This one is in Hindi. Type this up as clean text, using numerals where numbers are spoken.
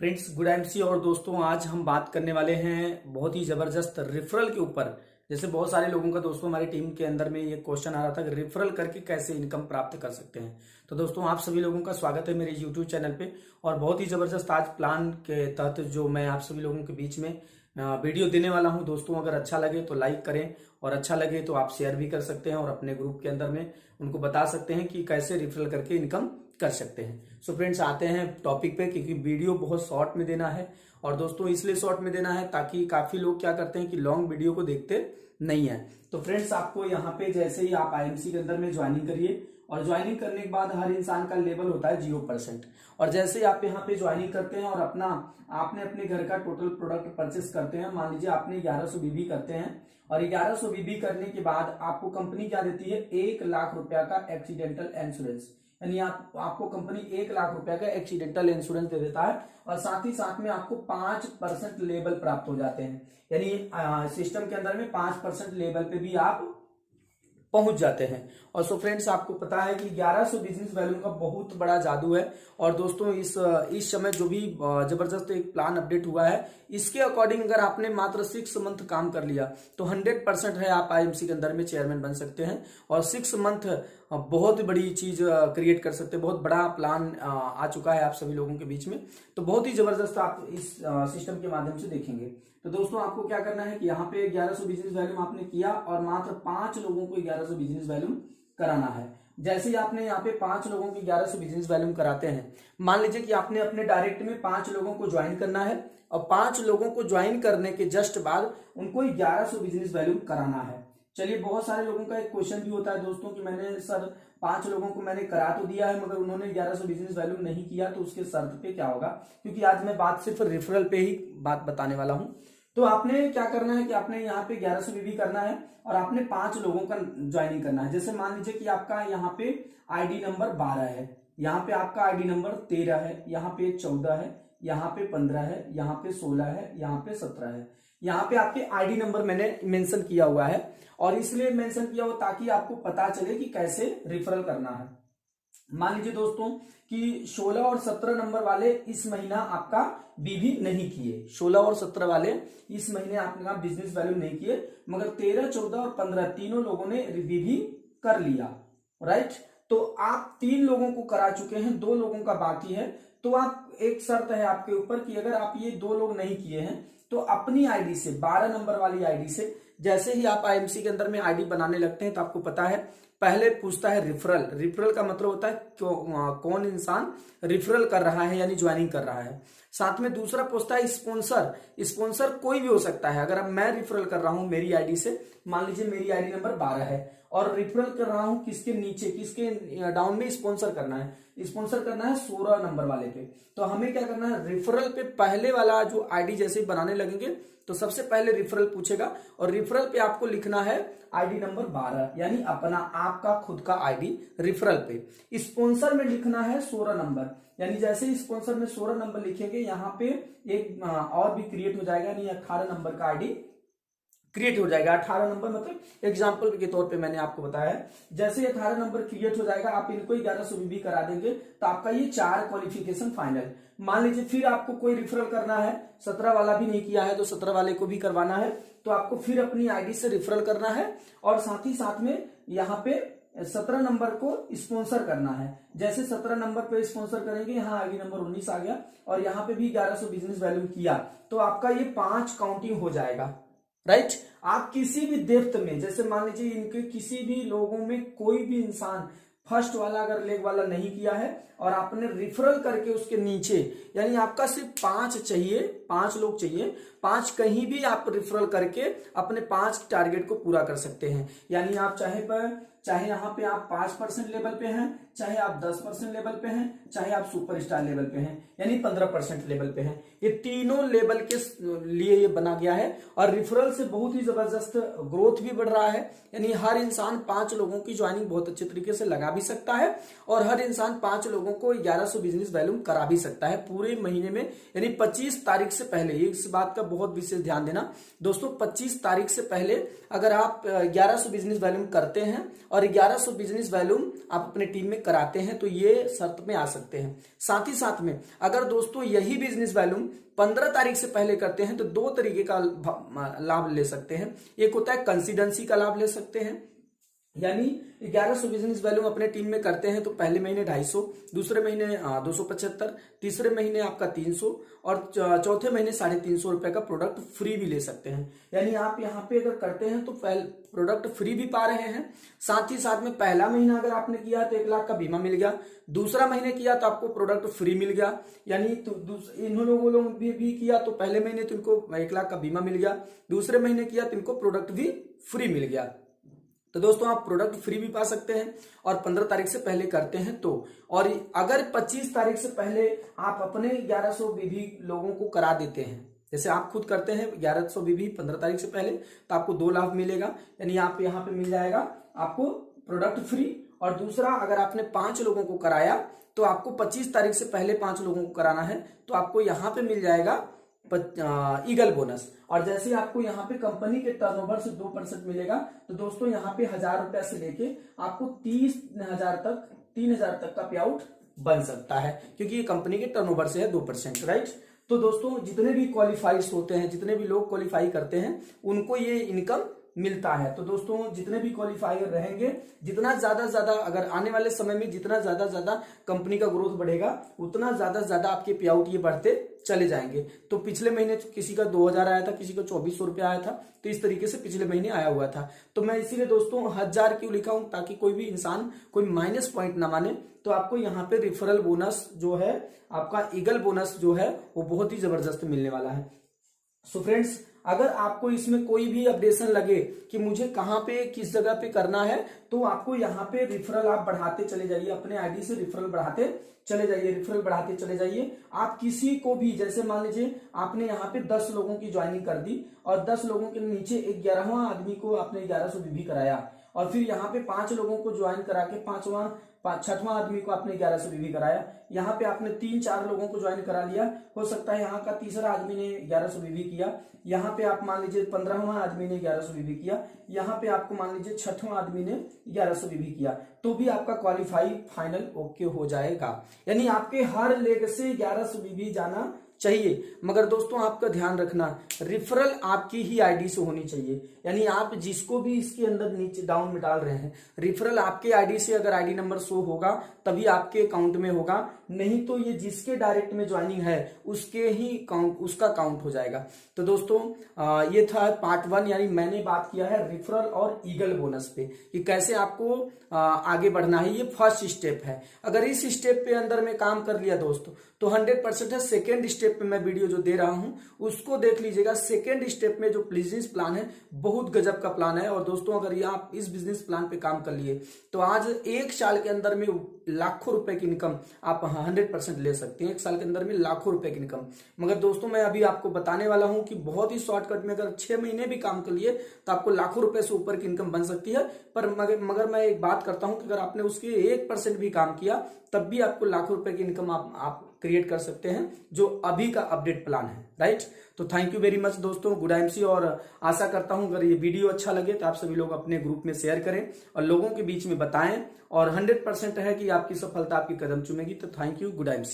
Friends, good MC. और दोस्तों, आज हम बात करने वाले हैं बहुत ही जबरदस्त रेफरल के ऊपर। जैसे बहुत सारे लोगों का दोस्तों हमारी टीम के अंदर में ये क्वेश्चन आ रहा था कि रेफरल करके कैसे इनकम प्राप्त कर सकते हैं। तो दोस्तों, आप सभी लोगों का स्वागत है मेरे यूट्यूब चैनल पे। और बहुत ही जबरदस्त आज प्लान के तहत जो मैं आप सभी लोगों के बीच में वीडियो देने वाला हूं। दोस्तों, अगर अच्छा लगे तो लाइक करें और अच्छा लगे तो आप शेयर भी कर सकते हैं और अपने ग्रुप के अंदर में उनको बता सकते हैं कि कैसे रेफरल करके इनकम कर सकते हैं। सो फ्रेंड्स, आते हैं टॉपिक पे, क्योंकि वीडियो बहुत शॉर्ट में देना है। और दोस्तों, इसलिए शॉर्ट में देना है ताकि काफी लोग क्या करते हैं कि लॉन्ग वीडियो को देखते नहीं है। तो फ्रेंड्स, आपको यहाँ पे जैसे ही आप आईएमसी के अंदर में ज्वाइनिंग करिए और ज्वाइनिंग करने के बाद हर इंसान का लेवल होता है 0%। और जैसे ही आप यहाँ पे ज्वाइनिंग करते हैं और आपने अपने घर का टोटल प्रोडक्ट परचेस करते हैं, मान लीजिए आपने 1100 बीबी करते हैं और 1100 बीबी करने के बाद आपको कंपनी क्या देती है, 1 लाख रुपया का एक्सीडेंटल इंश्योरेंस। यानी आपको कंपनी 1 लाख रुपया का एक्सीडेंटल इंश्योरेंस दे देता है और साथ ही साथ में आपको 5% लेवल प्राप्त हो जाते हैं। यानी सिस्टम के अंदर में 5% लेवल पे भी आप पहुंच जाते हैं। और सो फ्रेंड्स, आपको पता है कि 1100 बिजनेस वैल्यू का बहुत बड़ा जादू है। और दोस्तों, इस समय जो भी जबरदस्त एक प्लान अपडेट हुआ है, इसके अकॉर्डिंग अगर आपने मात्र 6 मंथ काम कर लिया तो 100% है आप आईएमसी के अंदर में चेयरमैन बन सकते हैं। और 6 मंथ बहुत बड़ी चीज क्रिएट कर सकते हैं। बहुत बड़ा प्लान आ चुका है आप सभी लोगों के बीच में। तो बहुत ही जबरदस्त आप इस सिस्टम के माध्यम से देखेंगे। तो दोस्तों, आपको क्या करना है कि यहाँ पे 1100 बिजनेस वैल्यूम आपने किया और मात्र 5 लोगों को 1100 बिजनेस वैल्यूम कराना है। जैसे ही आपने यहाँ पे 5 लोगों की 1100 बिजनेस वैल्यूम कराते हैं, मान लीजिए कि आपने अपने डायरेक्ट में 5 लोगों को ज्वाइन करना है और 5 लोगों को ज्वाइन करने के जस्ट बाद उनको 1100 बिजनेस वैल्यूम कराना है। चलिए, बहुत सारे लोगों का एक क्वेश्चन भी होता है दोस्तों कि मैंने सर 5 लोगों को मैंने करा तो दिया है मगर उन्होंने 1100 बिजनेस वैल्यू नहीं किया, तो उसके शर्त पे क्या होगा। क्योंकि आज मैं बात सिर्फ रेफरल पे ही बात बताने वाला हूं। तो आपने क्या करना है कि आपने यहाँ पे 1100 बीबी करना है और आपने 5 लोगों का ज्वाइनिंग करना है। जैसे मान लीजिए कि आपका यहाँ पे आईडी नंबर 12 है, यहाँ पे आपका आईडी नंबर 13 है, यहाँ पे 14 है, यहाँ पे 15 है, यहाँ पे 16 है, यहाँ पे 17 है। यहाँ पे आपके आईडी नंबर मैंने मेंशन किया हुआ है और इसलिए मेंशन किया हुआ ताकि आपको पता चले कि कैसे रेफरल करना है। मान लीजिए दोस्तों कि 16 और 17 नंबर वाले इस महीना आपका बीबी नहीं किए, 16 और 17 वाले इस महीने आपका बिजनेस वैल्यू नहीं किए, मगर 13, 14 और 15 तीनों लोगों ने बीबी कर लिया, राइट। तो आप 3 लोगों को करा चुके हैं, 2 लोगों का बाकी है। तो आप एक शर्त है आपके ऊपर कि अगर आप ये 2 लोग नहीं किए हैं तो अपनी आईडी से, 12 नंबर वाली आईडी से, जैसे ही आप आईएमसी के अंदर में आईडी बनाने लगते हैं तो आपको पता है पहले पूछता है रिफरल। रिफरल का मतलब होता है कौन इंसान रिफरल कर रहा है यानी ज्वाइनिंग कर रहा है। साथ में दूसरा पूछता है स्पॉन्सर। स्पॉन्सर कोई भी हो सकता है। अगर अब मैं रिफरल कर रहा हूं मेरी आईडी से, मान लीजिए मेरी आईडी नंबर 12 है और रिफरल कर रहा हूं किसके नीचे, किसके डाउन में स्पॉन्सर करना है, स्पॉन्सर करना है 16 नंबर वाले पे। तो हमें क्या करना है, रेफरल पे पहले वाला जो आईडी जैसे ही बनाने लगेंगे तो सबसे पहले रेफरल पूछेगा और रेफरल पे आपको लिखना है आईडी नंबर 12 यानी अपना आपका खुद का आईडी रेफरल पे। स्पॉन्सर में लिखना है 16 नंबर, यानी जैसे ही स्पॉन्सर में 16 नंबर लिखेंगे यहाँ पे एक और भी क्रिएट हो जाएगा, यानी 18 नंबर का आईडी क्रिएट हो जाएगा। 18 नंबर मतलब एग्जाम्पल के तौर पे मैंने आपको बताया है। जैसे 18 नंबर क्रिएट हो जाएगा, आप इनको 1100 बीबी करा देंगे तो आपका ये 4 क्वालिफिकेशन फाइनल। मान लीजिए फिर आपको कोई रिफरल करना है, 17 वाला भी नहीं किया है तो 17 वाले को भी करवाना है, तो आपको फिर अपनी आईडी से रिफरल करना है और साथ ही साथ में यहाँ पे 17 नंबर को स्पॉन्सर करना है। जैसे 17 नंबर पे स्पॉन्सर करेंगे, यहाँ आईडी नंबर 19 आ गया और यहाँ पे भी 1100 बिजनेस वैल्यू किया तो आपका ये 5 काउंटिंग हो जाएगा, राइट। आप किसी भी डेप्थ में, जैसे मान लीजिए इनके किसी भी लोगों में कोई भी इंसान फर्स्ट वाला अगर लेग वाला नहीं किया है और आपने रिफरल करके उसके नीचे, यानी आपका सिर्फ 5 चाहिए, 5 लोग चाहिए, 5 कहीं भी आप रिफरल करके अपने 5 टारगेट को पूरा कर सकते हैं। यानी आप चाहे यहाँ पे आप 5% लेवल पे हैं, चाहे आप 10% लेवल पे हैं, चाहे आप सुपरस्टार लेवल पे हैं, यानी 15% लेवल पे हैं। ये तीनों लेवल के लिए ये बना गया है और रिफरल से बहुत ही जबरदस्त ग्रोथ भी बढ़ रहा है। यानी हर इंसान 5 लोगों की ज्वाइनिंग बहुत अच्छे तरीके से लगा भी सकता है और हर इंसान 5 लोगों को 1100 बिजनेस वैल्यूम करा भी सकता है पूरे महीने में, यानी 25 तारीख से पहले। इस बात का बहुत विशेष ध्यान देना दोस्तों, 25 तारीख से पहले अगर आप 1100 बिजनेस वैल्यूम करते हैं और 1100 बिजनेस वॉल्यूम आप अपने टीम में कराते हैं तो ये शर्त में आ सकते हैं। साथ ही साथ में अगर दोस्तों यही बिजनेस वॉल्यूम 15 तारीख से पहले करते हैं तो दो तरीके का लाभ ले सकते हैं। एक होता है कंसिस्टेंसी का लाभ ले सकते हैं, यानी 1100 बिजनेस वैल्यू अपने टीम में करते हैं तो पहले महीने 250, दूसरे महीने 275, तीसरे महीने आपका 300 और चौथे महीने 350 रुपए का प्रोडक्ट फ्री भी ले सकते हैं। यानी आप यहाँ पे अगर करते हैं तो प्रोडक्ट फ्री भी पा रहे हैं। साथ ही साथ में पहला महीना अगर आपने किया तो 1 लाख का बीमा मिल गया, दूसरा महीने किया तो आपको प्रोडक्ट फ्री मिल गया। यानी तो इन लोगों भी किया तो पहले महीने तो इनको 1 लाख का बीमा मिल गया, दूसरे महीने किया तो इनको प्रोडक्ट भी फ्री मिल गया। तो दोस्तों आप प्रोडक्ट फ्री भी पा सकते हैं और 15 तारीख से पहले करते हैं तो। और अगर 25 तारीख से पहले आप अपने 1100 बीबी लोगों को करा देते हैं, जैसे आप खुद करते हैं 1100 बीबी 15 तारीख से पहले, तो आपको 2 लाभ मिलेगा। यानी आप यहाँ पे मिल जाएगा आपको प्रोडक्ट फ्री, और दूसरा अगर आपने 5 लोगों को कराया तो आपको 25 तारीख से पहले 5 लोगों को कराना है तो आपको यहाँ पे मिल जाएगा ईगल बोनस। और जैसे आपको यहाँ पे कंपनी के टर्नओवर से 2% मिलेगा तो दोस्तों यहाँ पे 1000 रुपए से लेके आपको 3000 तक का पे आउट बन सकता है, क्योंकि ये कंपनी के टर्नओवर से है 2%, राइट। तो दोस्तों जितने भी क्वालिफाइड होते हैं, जितने भी लोग क्वालिफाई करते हैं उनको ये इनकम मिलता है। तो दोस्तों जितने भी क्वालिफायर रहेंगे, जितना ज्यादा अगर आने वाले समय में जितना ज्यादा कंपनी का ग्रोथ बढ़ेगा उतना ज्यादा आपके पे आउट ये बढ़ते चले जाएंगे। तो पिछले महीने किसी का 2000 आया था, किसी का 2400 रुपया आया था, तो इस तरीके से पिछले महीने आया हुआ था। तो मैं इसीलिए दोस्तों 1000 क्यों लिखा हूं, ताकि कोई भी इंसान कोई माइनस पॉइंट ना माने। तो आपको यहाँ पे रिफरल बोनस जो है, आपका ईगल बोनस जो है वो बहुत ही जबरदस्त मिलने वाला है। सो फ्रेंड्स, अगर आपको इसमें कोई भी अपडेशन लगे कि मुझे कहां पे किस जगह पे करना है, तो आपको यहाँ पे रिफरल आप बढ़ाते चले जाइए, अपने आईडी से रिफरल बढ़ाते चले जाइए, रिफरल बढ़ाते चले जाइए। आप किसी को भी, जैसे मान लीजिए आपने यहाँ पे 10 लोगों की ज्वाइनिंग कर दी और 10 लोगों के नीचे 11वां आदमी को आपने 1100 बीबी कराया, और फिर यहाँ पे 5 लोगों को ज्वाइन करा के 6वां आदमी को आपने 1100 बीबी कराया। यहाँ पे आपने 3-4 लोगों को ज्वाइन करा लिया, हो सकता है यहाँ का तीसरा आदमी ने 1100 बीबी किया, यहाँ पे आप मान लीजिए 15वां आदमी ने 1100 बीबी किया, यहाँ पे आपको मान लीजिए 6वां आदमी ने 1100 बीबी किया, तो भी आपका क्वालिफाई फाइनल ओके हो जाएगा। यानी आपके हर लेग से 1100 बीबी जाना चाहिए। मगर दोस्तों आपका ध्यान रखना, रिफरल आपकी ही आईडी से होनी चाहिए। यानी आप जिसको भी इसके अंदर नीचे डाउन में डाल रहे हैं, रिफरल आपके आईडी से अगर आईडी नंबर शो होगा तभी आपके अकाउंट में होगा, नहीं तो ये जिसके डायरेक्ट में ज्वाइनिंग है उसके ही उसका काउंट हो जाएगा। तो दोस्तों ये था पार्ट 1, यानी मैंने बात किया है रिफरल और ईगल बोनस पे कि कैसे आपको आगे बढ़ना है। ये फर्स्ट स्टेप है। अगर इस स्टेप पे अंदर में काम कर लिया दोस्तों तो 100% है। सेकेंड स्टेप पे मैं वीडियो जो दे रहा हूं उसको देख लीजिएगा। सेकेंड स्टेप में जो बिजनेस प्लान है बहुत गजब का प्लान है। और दोस्तों अगर ये आप इस बिजनेस प्लान पे काम कर लिए तो आज 1 साल के अंदर में लाखों रुपए की इनकम आप 100% ले सकते हैं। 1 साल के अंदर में लाखों रुपए की इनकम। मगर दोस्तों मैं अभी आपको बताने वाला हूं कि बहुत ही शॉर्टकट में अगर 6 महीने भी काम कर लिए तो आपको लाखों रुपए से ऊपर की इनकम बन सकती है। पर मगर मैं एक बात करता हूं कि अगर आपने उसके 1% भी काम किया तब भी आपको लाखों रुपए की इनकम आप क्रिएट कर सकते हैं, जो अभी का अपडेट प्लान है, राइट। तो थैंक यू वेरी मच दोस्तों, गुड एमसी। और आशा करता हूं अगर ये वीडियो अच्छा लगे तो आप सभी लोग अपने ग्रुप में शेयर करें और लोगों के बीच में बताएं। और 100% है कि आपकी सफलता आपकी कदम चूमेगी। तो थैंक यू, गुड एमसी।